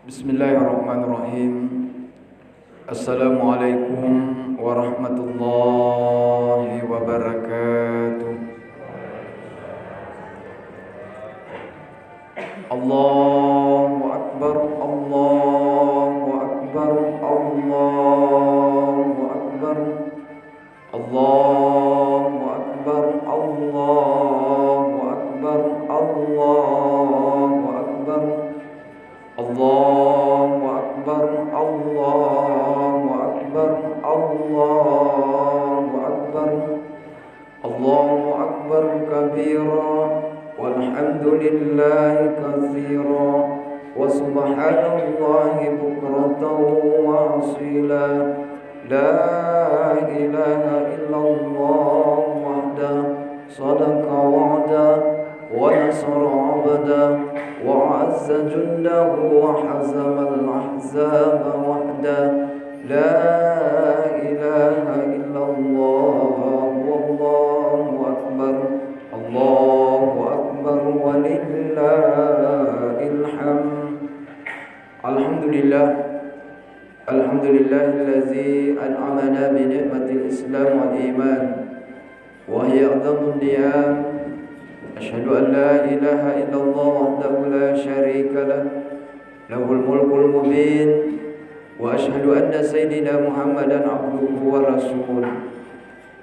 Bismillahirrahmanirrahim. Assalamualaikum warahmatullahi wabarakatuh. Allahu Akbar, Allahu Akbar, Allahu Akbar, Allahu Akbar, Allahu Akbar, Allahu Akbar, Allahu Akbar, Allahu Akbar, Allahu Akbar, Allahu Akbar kabira, walhamdulillahi katsira, wa subhanallahi bukratan wa asila. La ilaha illallah wahdahu sadaqa wa'da wa nasara 'abda wa 'azza jundahu wa hazama al-ahzaba wahda. La ilaha illallah wallahu akbar, Allahu akbar walillahil hamd. Alhamdulillah, alhamdulillahillazi an'amana bi ni'matil islam wal iman wa hiya a'dhamul ni'am. Asyhadu an la ilaha illallah wahdahu la syarika lah, lahul mulkul mubin, wa asyhadu anna sayyidina Muhammadan abduhu wa rasuluh.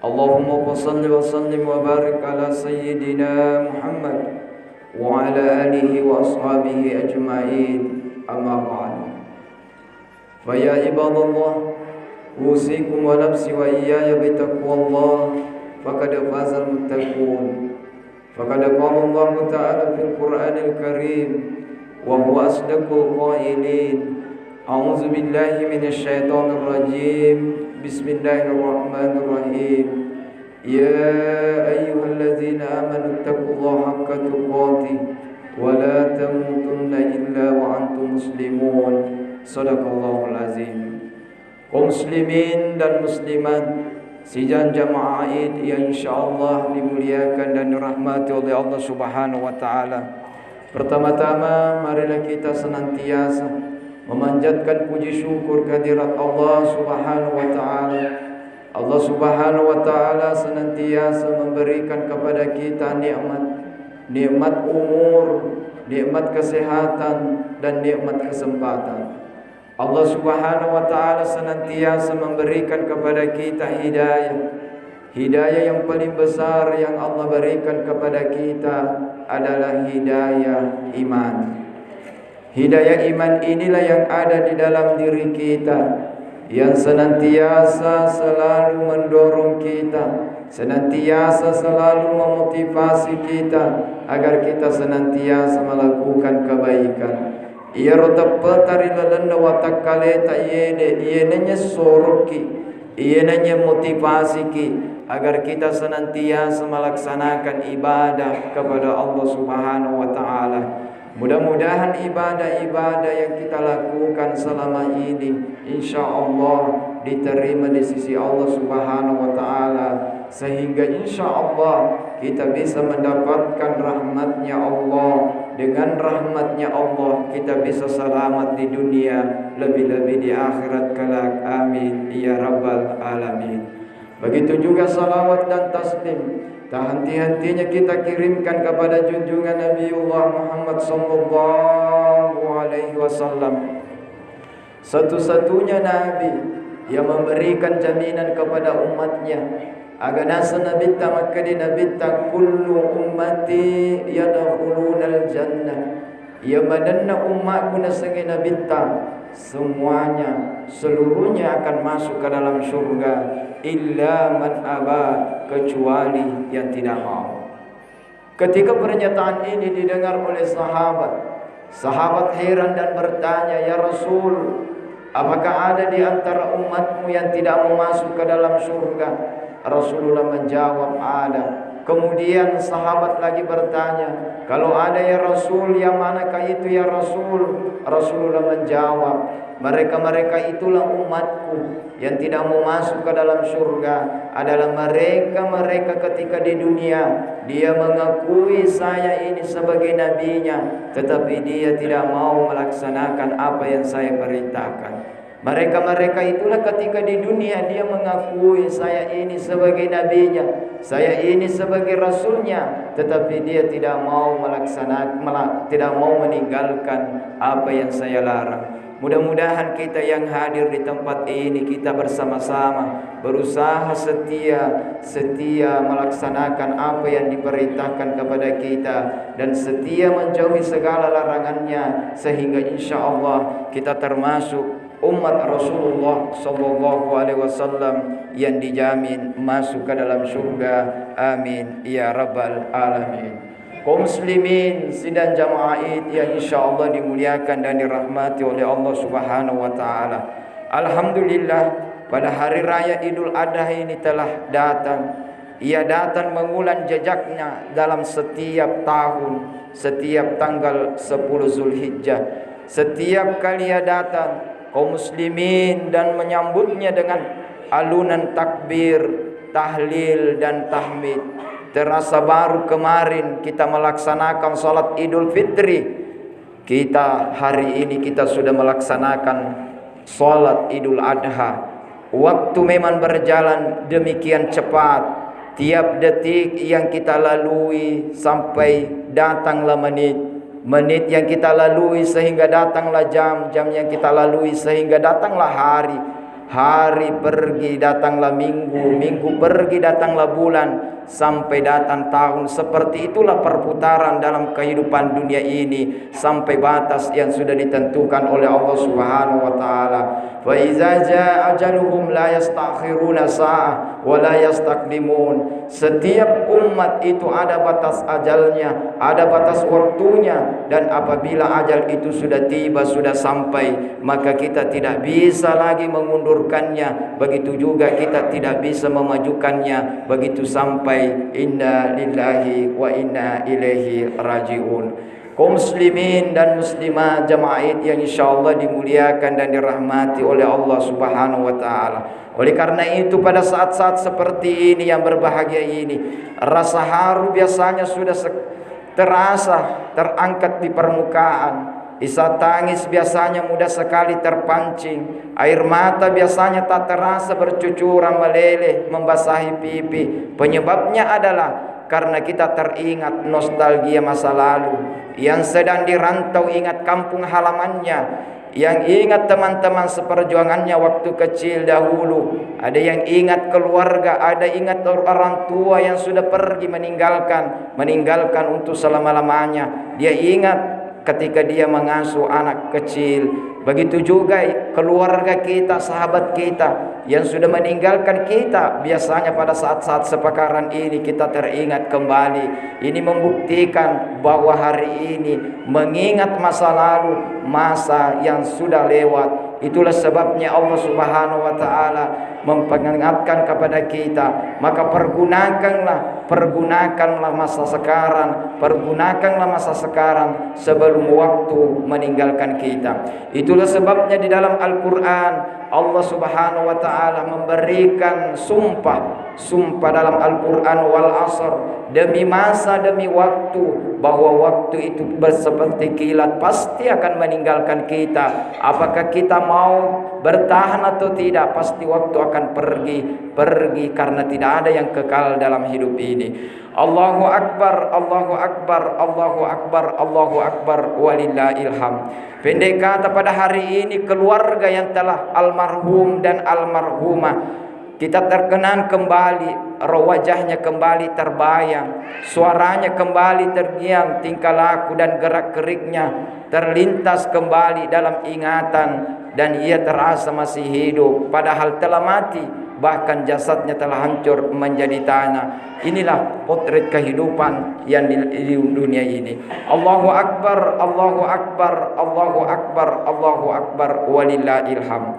Allahumma shalli wa sallim wa barik ala sayyidina Muhammad wa ala alihi wa ashabihi ajma'in. Amma ba'd. Fa ya ibadallah, usikum wa nafsi wa iyaya bi taqwallah, faqad fazal muttaqun. Faqad qala Allah ta'ala fil Qur'anil Karim wa huwa asdaqul qailin. A'udzu billahi minasy syaithanir rajim. Bismillahirrahmanirrahim. Ya ayyuhalladzina amanu taqullaha haqqa tuqatih wa la tamutunna illa wa antum muslimun. Shadaqallahul azim. Kaum muslimin dan muslimat sidang jamaah Id yang insyaallah dimuliakan dan dirahmati oleh Allah Subhanahu wa taala. Pertama-tama marilah kita senantiasa memanjatkan puji syukur kehadirat Allah Subhanahu wa taala. Allah Subhanahu wa taala senantiasa memberikan kepada kita nikmat umur, nikmat kesehatan dan nikmat kesempatan. Allah Subhanahu wa taala senantiasa memberikan kepada kita hidayah. Hidayah yang paling besar yang Allah berikan kepada kita adalah hidayah iman. Hidayah iman inilah yang ada di dalam diri kita, yang senantiasa selalu mendorong kita, senantiasa selalu memotivasi kita agar kita senantiasa melakukan kebaikan. Ia rota petari lalanda watak kaleta ienanya soroki, ienanya motivasi ki agar kita senantiasa melaksanakan ibadah kepada Allah Subhanahu wa taala. Mudah-mudahan ibadah-ibadah yang kita lakukan selama ini insyaallah diterima di sisi Allah Subhanahu wa taala, sehingga insyaallah kita bisa mendapatkan rahmatnya Allah. Dengan rahmatnya Allah kita bisa selamat di dunia, lebih-lebih di akhirat kelak. Amin ya rabbal alamin. Begitu juga salawat dan taslim tak henti-hentinya kita kirimkan kepada junjungan Nabiullah Muhammad sallallahu alaihi wasallam, satu-satunya nabi yang memberikan jaminan kepada umatnya agar nasa nabitta maka di nabitta kullu ummati yadkhulunal jannah. Ya madanna umatku nasangi nabitta semuanya, seluruhnya akan masuk ke dalam syurga, illa man aba, kecuali yang tidak mau. Ketika pernyataan ini didengar oleh sahabat heran dan bertanya, ya Rasul, apakah ada di antara umatmu yang tidak mau masuk ke dalam syurga? Rasulullah menjawab, ada. Kemudian sahabat lagi bertanya, kalau ada ya Rasul, yang manakah itu ya Rasul? Rasulullah menjawab, Mereka-mereka itulah umatku. Yang tidak mau masuk ke dalam surga adalah mereka-mereka ketika di dunia dia mengakui saya ini sebagai nabinya, tetapi dia tidak mau melaksanakan apa yang saya perintahkan. Mereka-mereka itulah ketika di dunia dia mengakui saya ini sebagai nabinya, saya ini sebagai rasulnya, tetapi dia tidak mau melaksanakan, tidak mau meninggalkan apa yang saya larang. Mudah-mudahan kita yang hadir di tempat ini, kita bersama-sama berusaha setia melaksanakan apa yang diperintahkan kepada kita, dan setia menjauhi segala larangannya, sehingga insya Allah kita termasuk umat Rasulullah sallallahu alaihi wasallam yang dijamin masuk ke dalam surga. Amin ya rabbal alamin. Kaum muslimin sidang jamaah Id yang insyaallah dimuliakan dan dirahmati oleh Allah Subhanahu wa taala. Alhamdulillah, pada hari raya Idul Adha ini telah datang. Ia datang mengulang jejaknya dalam setiap tahun, setiap tanggal 10 Zulhijjah. Setiap kali ia datang, kaum muslimin dan menyambutnya dengan alunan takbir, tahlil dan tahmid. Terasa baru kemarin kita melaksanakan salat Idul Fitri. Kita hari ini kita sudah melaksanakan salat Idul Adha. Waktu memang berjalan demikian cepat. Tiap detik yang kita lalui sampai datanglah menit yang kita lalui sehingga datanglah jam yang kita lalui sehingga datanglah hari pergi datanglah minggu pergi datanglah bulan, sampai datang tahun. Seperti itulah perputaran dalam kehidupan dunia ini sampai batas yang sudah ditentukan oleh Allah Subhanahu wa taala. Fa iza jaa ajaluhum la yastakhiruna sa'ah wa la yastaqdimun. Setiap umat itu ada batas ajalnya, ada batas waktunya, dan apabila ajal itu sudah tiba, sudah sampai, maka kita tidak bisa lagi mengundurkannya. Begitu juga kita tidak bisa memajukannya begitu sampai inna lillahi wa inna ilaihi rajiun. Kaum muslimin dan muslimat jamaah yang insyaallah dimuliakan dan dirahmati oleh Allah Subhanahu wa taala. Oleh karena itu pada saat-saat seperti ini yang berbahagia ini, rasa haru biasanya sudah terasa terangkat di permukaan. Isak tangis biasanya mudah sekali terpancing. Air mata biasanya tak terasa bercucuran meleleh membasahi pipi. Penyebabnya adalah karena kita teringat nostalgia masa lalu. Yang sedang dirantau ingat kampung halamannya, yang ingat teman-teman seperjuangannya waktu kecil dahulu. Ada yang ingat keluarga, ada ingat orang tua yang sudah pergi meninggalkan untuk selama-lamanya. Dia ingat ketika dia mengasuh anak kecil. Begitu juga keluarga kita, sahabat kita yang sudah meninggalkan kita. Biasanya pada saat-saat sepakaran ini kita teringat kembali. Ini membuktikan bahwa hari ini mengingat masa lalu, masa yang sudah lewat. Itulah sebabnya Allah Subhanahu wa taala memperingatkan kepada kita, maka pergunakanlah masa sekarang, sebelum waktu meninggalkan kita. Itulah sebabnya di dalam Al-Qur'an Allah Subhanahu wa taala memberikan sumpah dalam Al-Qur'an, wal asr, demi masa demi waktu, bahwa waktu itu seperti kilat pasti akan meninggalkan kita. Apakah kita mau bertahan atau tidak, pasti waktu akan pergi karena tidak ada yang kekal dalam hidup ini. Allahu Akbar, Allahu Akbar, Allahu Akbar, Allahu Akbar, walillahil hamd. Pendek kata, pada hari ini keluarga yang telah almarhum dan almarhumah kita terkenang kembali, wajahnya kembali terbayang, suaranya kembali terdiam, tingkah laku dan gerak-geriknya terlintas kembali dalam ingatan, dan ia terasa masih hidup padahal telah mati, bahkan jasadnya telah hancur menjadi tanah. Inilah potret kehidupan yang di dunia ini. Allahu Akbar, Allahu Akbar, Allahu Akbar, Allahu Akbar, walillahil hamd.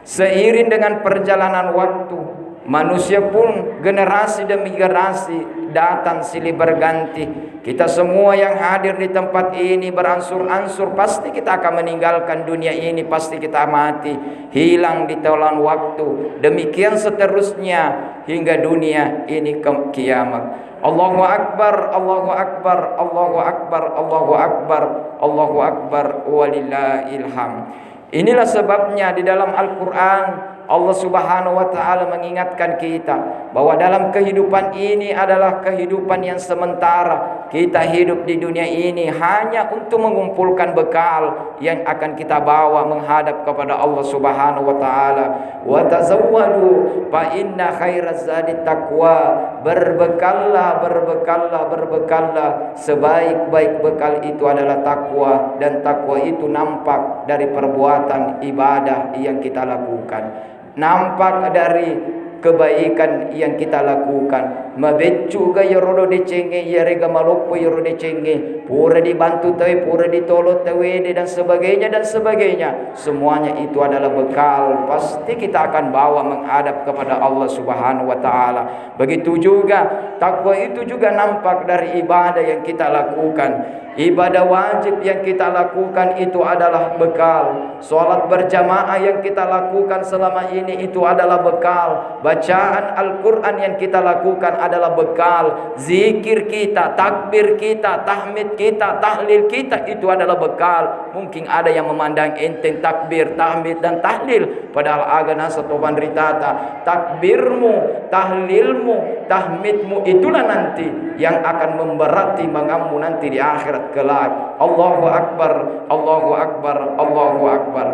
Seiring dengan perjalanan waktu, manusia pun generasi demi generasi datang silih berganti. Kita semua yang hadir di tempat ini beransur-ansur pasti kita akan meninggalkan dunia ini, pasti kita mati, hilang di telan waktu. Demikian seterusnya hingga dunia ini ke kiamat. Allahu Akbar, Allahu Akbar, Allahu Akbar, Allahu Akbar, Allahu Akbar, walillahil hamd. Inilah sebabnya di dalam Al-Quran Allah Subhanahu wa Ta'ala mengingatkan kita bahwa dalam kehidupan ini adalah kehidupan yang sementara. Kita hidup di dunia ini hanya untuk mengumpulkan bekal yang akan kita bawa menghadap kepada Allah Subhanahu wa Ta'ala. Wa tazawwadu fa inna khairaz zadi taqwa. Berbekallah, berbekallah, berbekallah. Sebaik-baik bekal itu adalah takwa, dan takwa itu nampak dari perbuatan ibadah yang kita lakukan. Nampak dari kebaikan yang kita lakukan. Mabecu ga yorodo decenge yarega malopo yoro decenge, pura dibantu tawe, pura ditolot tawede dan sebagainya. Semuanya itu adalah bekal pasti kita akan bawa menghadap kepada Allah Subhanahu wa Ta'ala. Begitu juga takwa itu juga nampak dari ibadah yang kita lakukan. Ibadah wajib yang kita lakukan itu adalah bekal. Salat berjamaah yang kita lakukan selama ini itu adalah bekal. Bacaan Al-Quran yang kita lakukan adalah bekal. Zikir kita, takbir kita, tahmid kita, tahlil kita itu adalah bekal. Mungkin ada yang memandang enteng takbir, tahmid dan tahlil, padahal agana satoban ritata. Takbirmu, tahlilmu, tahmidmu itulah nanti yang akan memberati timbanganmu nanti di akhirat kelak. Allahu Akbar, Allahu Akbar, Allahu Akbar.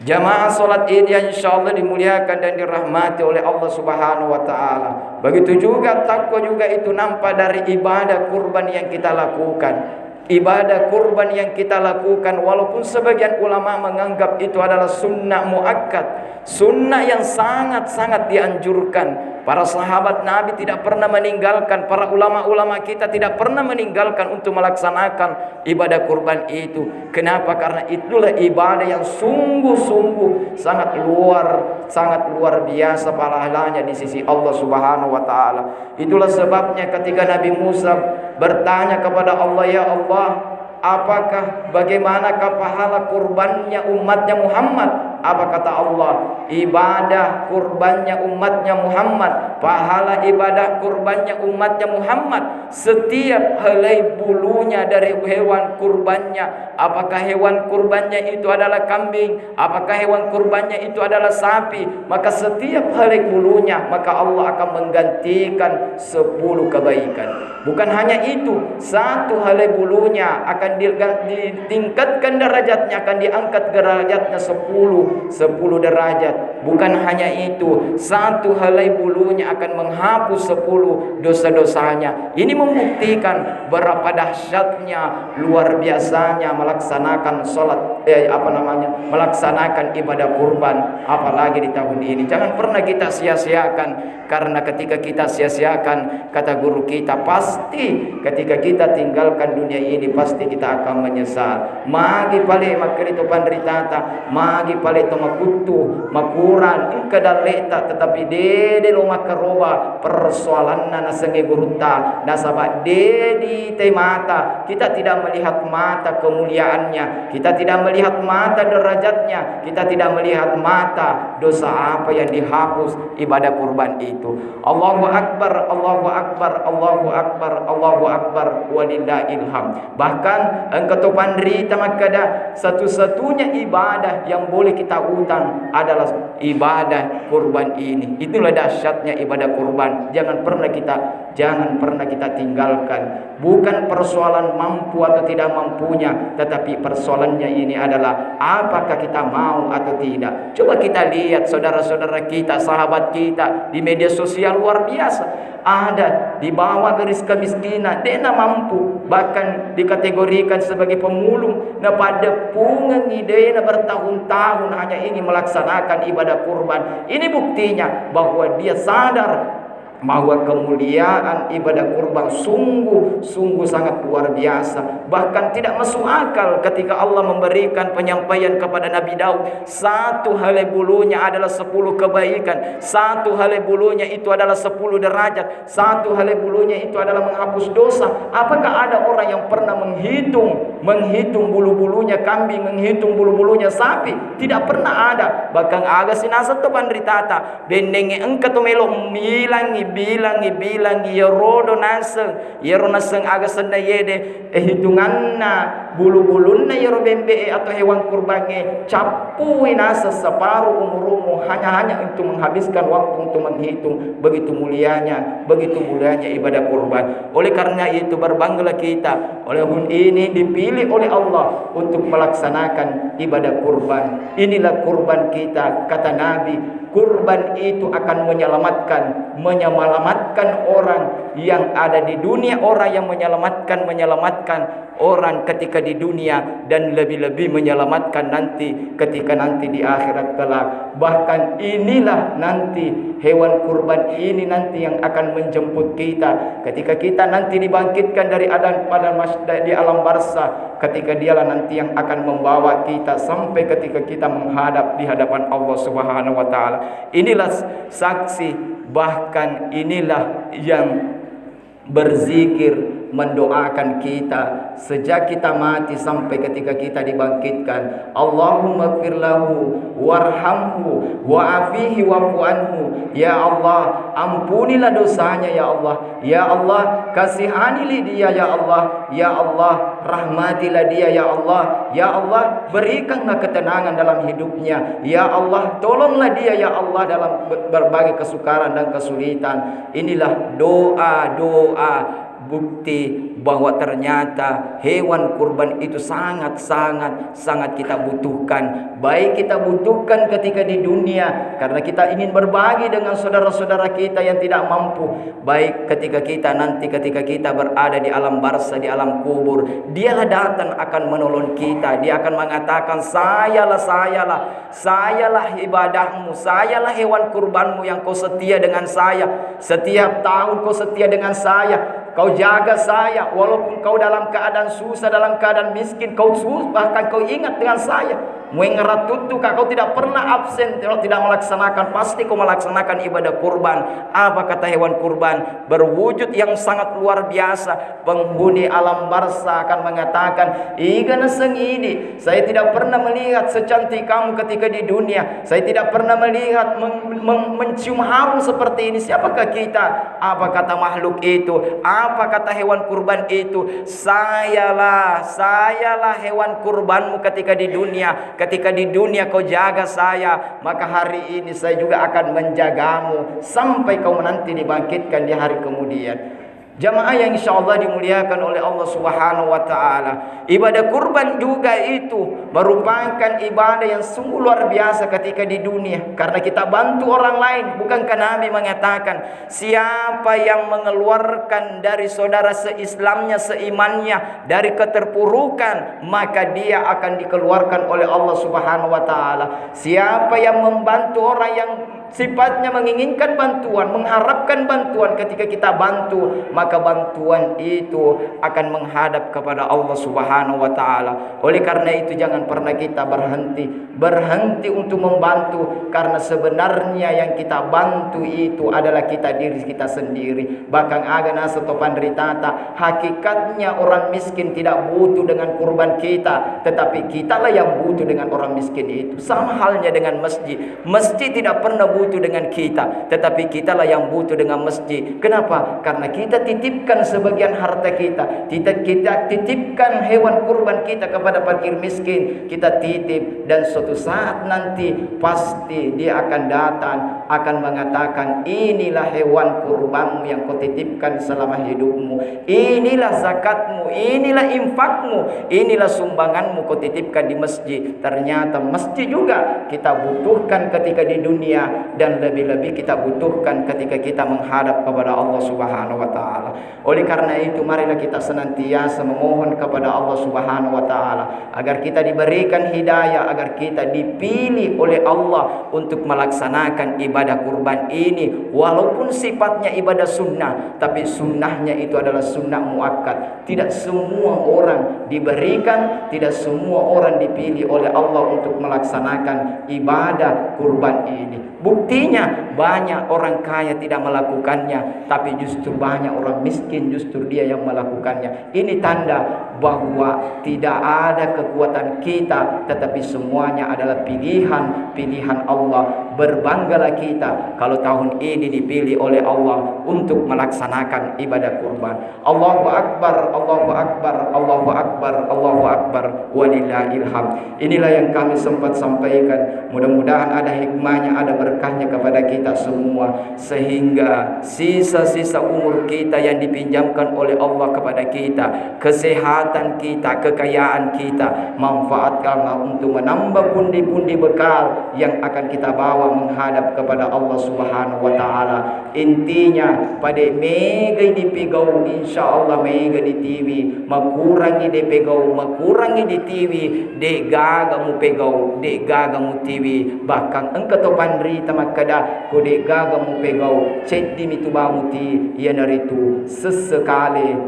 Jamaah salat Id yang insyaallah dimuliakan dan dirahmati oleh Allah Subhanahu wa Ta'ala. Begitu juga takwa juga itu nampak dari ibadah kurban yang kita lakukan. Ibadah kurban yang kita lakukan, walaupun sebagian ulama menganggap itu adalah sunnah muakkad, sunnah yang sangat-sangat dianjurkan. Para sahabat Nabi tidak pernah meninggalkan, para ulama-ulama kita tidak pernah meninggalkan untuk melaksanakan ibadah kurban itu. Kenapa? Karena itulah ibadah yang sungguh-sungguh sangat luar biasa pahalanya di sisi Allah Subhanahu wa Ta'ala. Itulah sebabnya ketika Nabi Musa bertanya kepada Allah, ya Allah, apakah bagaimanakah pahala kurbannya umatnya Muhammad? Apa kata Allah? Ibadah kurbannya umatnya Muhammad, pahala ibadah kurbannya umatnya Muhammad, setiap helai bulunya dari hewan kurbannya. Apakah hewan kurbannya itu adalah kambing, apakah hewan kurbannya itu adalah sapi, maka setiap helai bulunya, maka Allah akan menggantikan 10 kebaikan. Bukan hanya itu, satu helai bulunya akan ditingkatkan derajatnya, akan diangkat derajatnya 10 derajat. Bukan hanya itu, satu helai bulunya akan menghapus 10 dosa-dosanya. Ini membuktikan berapa dahsyatnya, luar biasanya melaksanakan salat melaksanakan ibadah kurban, apalagi di tahun ini. Jangan pernah kita sia-siakan, karena ketika kita sia-siakan, kata guru kita, pasti ketika kita tinggalkan dunia ini pasti kita akan menyesal. Magi pale makrito pandritata, magi pale to makutu makuran ingkadal leta, tetapi dede lo makaroba persoalanna nasange guruta nasaba dedi temata. Kita tidak melihat mata kemuliaannya, kita tidak melihat mata derajatnya, kita tidak melihat mata dosa apa yang dihapus ibadah kurban itu. Allahu Akbar, Allahu Akbar, Allahu Akbar, Allahu Akbar, walillahil hamd. Bahkan engkau pandrita makada satu-satunya ibadah yang boleh kita utang adalah ibadah kurban ini. Itulah dahsyatnya ibadah kurban. Jangan pernah kita tinggalkan. Bukan persoalan mampu atau tidak mampunya, tetapi persoalannya ini adalah apakah kita mau atau tidak. Coba kita lihat saudara-saudara kita, sahabat kita di media sosial, luar biasa. Ada di bawah garis kemiskinan, dia mampu, bahkan dikategorikan sebagai pemulung. Nah, pada pungan ide bertahun-tahun hanya ingin melaksanakan ibadah kurban. Ini buktinya bahwa dia sadar bahwa kemuliaan ibadah kurban sungguh sangat luar biasa. Bahkan tidak masuk akal ketika Allah memberikan penyampaian kepada Nabi Daud, 1 helai bulunya adalah 10 kebaikan, 1 helai bulunya itu adalah 10 derajat, 1 helai bulunya itu adalah menghapus dosa. Apakah ada orang yang pernah menghitung bulu-bulunya kambing, menghitung bulu-bulunya sapi? Tidak pernah ada. Bahkan aga sinasa to pandritata bendenge engka to melo bilangi ya rodo naseng aga senda yede hitunganna bulu-bulunna ya robembe atau hewan kurbannya capui nasa separuh umurumu hanya untuk menghabiskan waktu untuk menghitung. Begitu mulianya ibadah kurban. Oleh karena itu berbanggalah kita oleh hari ini dipilih oleh Allah untuk melaksanakan ibadah kurban. Inilah kurban kita, kata Nabi. Kurban itu akan menyelamatkan orang yang ada di dunia, orang yang menyelamatkan orang ketika di dunia, dan lebih-lebih menyelamatkan nanti ketika nanti di akhirat kelak. Bahkan inilah nanti hewan kurban ini nanti yang akan menjemput kita ketika kita nanti dibangkitkan dari di alam barzah. Ketika dialah nanti yang akan membawa kita sampai ketika kita menghadap di hadapan Allah Subhanahu wa taala. Inilah saksi, bahkan inilah yang berzikir mendoakan kita sejak kita mati sampai ketika kita dibangkitkan. Allahumma ighfir lahu warhamhu wa'afihi wa'fu anhu. Ya Allah, ampunilah dosanya ya Allah. Ya Allah, kasihanilah dia ya Allah. Ya Allah, rahmatilah dia ya Allah. Ya Allah, berikanlah ketenangan dalam hidupnya. Ya Allah, tolonglah dia ya Allah dalam berbagai kesukaran dan kesulitan. Inilah doa bukti bahwa ternyata hewan kurban itu sangat kita butuhkan. Baik kita butuhkan ketika di dunia karena kita ingin berbagi dengan saudara-saudara kita yang tidak mampu. Baik ketika kita berada di alam barzah, di alam kubur, dialah datang akan menolong kita. Dia akan mengatakan, sayalah ibadahmu, sayalah hewan kurbanmu yang kau setia dengan saya. Setiap tahun kau setia dengan saya. Kau jaga saya walaupun kau dalam keadaan susah, dalam keadaan miskin, bahkan kau ingat dengan saya. Kau tidak pernah absen, kalau tidak melaksanakan, pasti kau melaksanakan ibadah kurban. Apa kata hewan kurban? Berwujud yang sangat luar biasa. Penghuni alam barzah akan mengatakan, "Iga naseng ini, saya tidak pernah melihat secantik kamu ketika di dunia. Saya tidak pernah melihat mencium harum seperti ini. Siapakah kita?" Apa kata makhluk itu? Apa kata hewan kurban itu? Sayalah hewan kurbanmu ketika di dunia. Ketika di dunia kau jaga saya, maka hari ini saya juga akan menjagamu sampai kau nanti dibangkitkan di hari kemudian. Jamaah yang insyaallah dimuliakan oleh Allah Subhanahu wa taala. Ibadah kurban juga itu merupakan ibadah yang sungguh luar biasa ketika di dunia karena kita bantu orang lain. Bukankah Nabi mengatakan, siapa yang mengeluarkan dari saudara seislamnya, seimannya dari keterpurukan, maka dia akan dikeluarkan oleh Allah Subhanahu wa taala. Siapa yang membantu orang yang sifatnya menginginkan bantuan, mengharapkan bantuan, ketika kita bantu, maka bantuan itu akan menghadap kepada Allah Subhanahu wa taala. Oleh karena itu jangan pernah kita berhenti untuk membantu, karena sebenarnya yang kita bantu itu adalah diri kita sendiri. Bahkan agana setopan ritata, hakikatnya orang miskin tidak butuh dengan kurban kita, tetapi kitalah yang butuh dengan orang miskin itu. Sama halnya dengan masjid. Masjid tidak pernah butuh dengan kita, tetapi kitalah yang butuh dengan masjid. Kenapa? Karena kita titipkan sebagian harta kita, kita titipkan hewan kurban kita kepada fakir miskin, kita titip, dan suatu saat nanti pasti dia akan datang, akan mengatakan, inilah hewan kurbanmu yang kau titipkan selama hidupmu, inilah zakatmu, inilah infakmu, inilah sumbanganmu kau titipkan di masjid. Ternyata masjid juga kita butuhkan ketika di dunia, dan lebih-lebih kita butuhkan ketika kita menghadap kepada Allah Subhanahu wa taala. taala. Oleh karena itu marilah kita senantiasa memohon kepada Allah Subhanahu wa taala agar kita diberikan hidayah, agar kita dipilih oleh Allah untuk melaksanakan ibadah kurban ini, walaupun sifatnya ibadah sunnah, tapi sunnahnya itu adalah sunnah muakkad. Tidak semua orang diberikan, tidak semua orang dipilih oleh Allah untuk melaksanakan ibadah kurban ini. Buktinya banyak orang kaya tidak melakukannya, tapi justru banyak orang miskin justru dia yang melakukannya. Ini tanda bahwa tidak ada kekuatan kita, tetapi semuanya adalah pilihan Allah. Berbanggalah kita kalau tahun ini dipilih oleh Allah untuk melaksanakan ibadah kurban. Allahu Akbar, Allahu Akbar, Allahu Akbar, Allahu Akbar, walillahil hamd. Inilah yang kami sempat sampaikan. Mudah-mudahan ada hikmahnya, ada berkahnya kepada kita semua, sehingga sisa-sisa umur kita yang dipinjamkan oleh Allah kepada kita, kesehatan kita, kekayaan kita, manfaatkanlah untuk menambah pundi-pundi bekal yang akan kita bawa menghadap kepada Allah Subhanahu wa taala. Intinya pada mega di pegau, insyaallah mega di TV, makurangi di pegau, makurangi di TV, de gagamu pegau, de gagamu TV, bahkan engkau pandri tamakada ko de gagamu pegau, ceddi mitubamu ti yanaritu sesekali.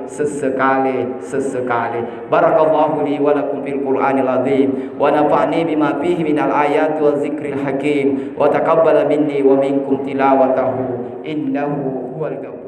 Barakallahu li wa lakum fil Qur'anil azim wa nafa'ni bima fihi minal ayati wa zikril hakim wa taqabbala minni wa minkum tilawatahu innahu huwal ghafur.